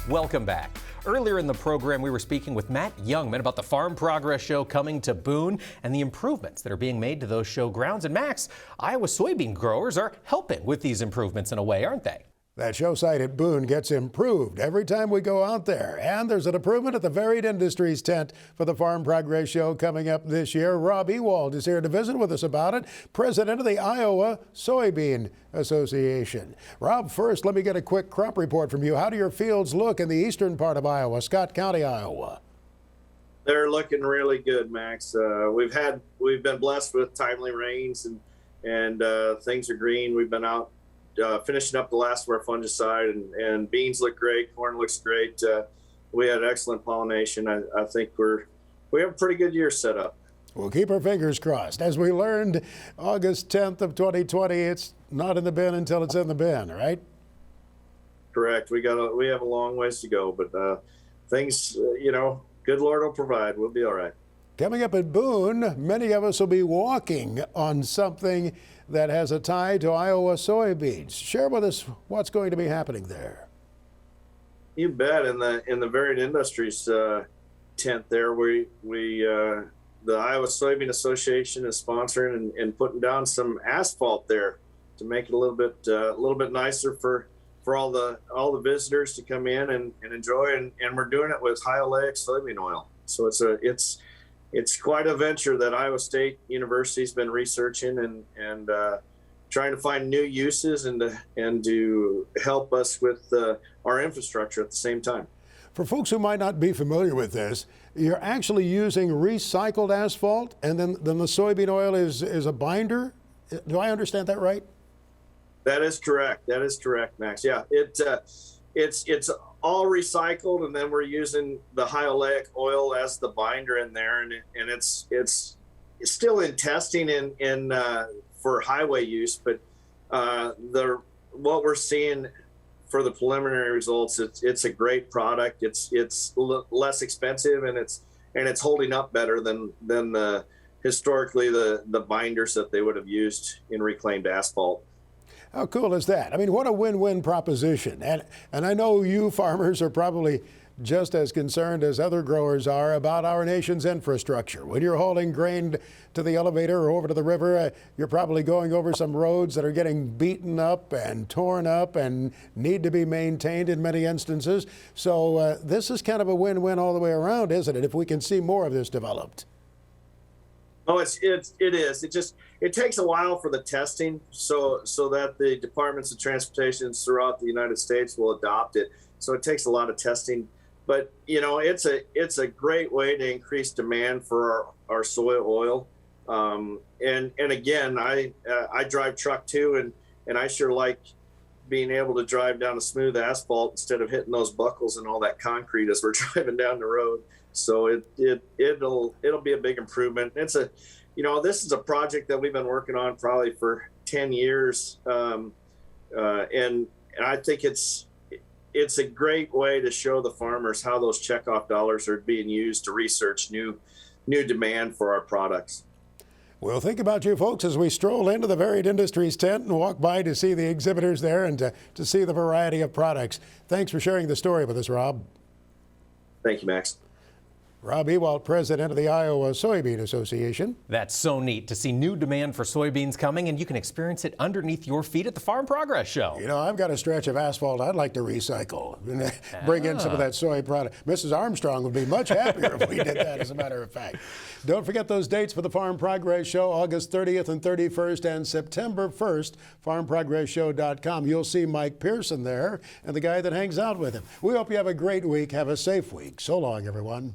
Welcome back. Earlier in the program, we were speaking with Matt Youngman about the Farm Progress Show coming to Boone and the improvements that are being made to those show grounds. And Max, Iowa soybean growers are helping with these improvements in a way, aren't they? That show site at Boone gets improved every time we go out there. And there's an improvement at the Varied Industries tent for the Farm Progress Show coming up this year. Robb Ewoldt is here to visit with us about it, president of the Iowa Soybean Association. Robb, first, let me get a quick crop report from you. How do your fields look in the eastern part of Iowa, Scott County, Iowa? They're looking really good, Max. We've been blessed with timely rains and things are green. We've been out finishing up the last of our fungicide, and beans look great. Corn looks great. We had excellent pollination. I think we have a pretty good year set up. We'll keep our fingers crossed. As we learned August 10th of 2020, it's not in the bin until it's in the bin, right? Correct. We have a long ways to go, but things, good Lord will provide. We'll be all right. Coming up at Boone, many of us will be walking on something that has a tie to Iowa soybeans. Share with us what's going to be happening there. You bet. In the Varied Industries tent there, the Iowa Soybean Association is sponsoring and putting down some asphalt there to make it a little bit nicer for all the visitors to come in and enjoy. And we're doing it with high oleic soybean oil. So it's quite a venture that Iowa State University's been researching and trying to find new uses and to help us with our infrastructure at the same time. For folks who might not be familiar with this, you're actually using recycled asphalt, and then the soybean oil is a binder. Do I understand that right? That is correct. That is correct, Max. Yeah, it's all recycled, and then we're using the high oleic oil as the binder in there, and it's still in testing in for highway use, but what we're seeing for the preliminary results, it's a great product. It's less expensive, and it's holding up better than historically the binders that they would have used in reclaimed asphalt. How cool is that? I mean, what a win-win proposition. And I know you farmers are probably just as concerned as other growers are about our nation's infrastructure. When you're hauling grain to the elevator or over to the river, you're probably going over some roads that are getting beaten up and torn up and need to be maintained in many instances. So this is kind of a win-win all the way around, isn't it, if we can see more of this developed? Oh, it is. It takes a while for the testing so that the departments of transportation throughout the United States will adopt it. So it takes a lot of testing, but it's a great way to increase demand for our soy oil. And again, I drive truck too, and I sure like being able to drive down a smooth asphalt instead of hitting those buckles and all that concrete as we're driving down the road. So it'll be a big improvement. This is a project that we've been working on probably for 10 years, and I think it's a great way to show the farmers how those checkoff dollars are being used to research new demand for our products. We'll think about you folks as we stroll into the Varied Industries tent and walk by to see the exhibitors there and to see the variety of products. Thanks for sharing the story with us, Robb. Thank you, Max. Robb Ewoldt, president of the Iowa Soybean Association. That's so neat to see new demand for soybeans coming, and you can experience it underneath your feet at the Farm Progress Show. You know, I've got a stretch of asphalt I'd like to recycle and bring in some of that soy product. Mrs. Armstrong would be much happier if we did that, as a matter of fact. Don't forget those dates for the Farm Progress Show, August 30th and 31st and September 1st, farmprogressshow.com. You'll see Mike Pearson there and the guy that hangs out with him. We hope you have a great week. Have a safe week. So long, everyone.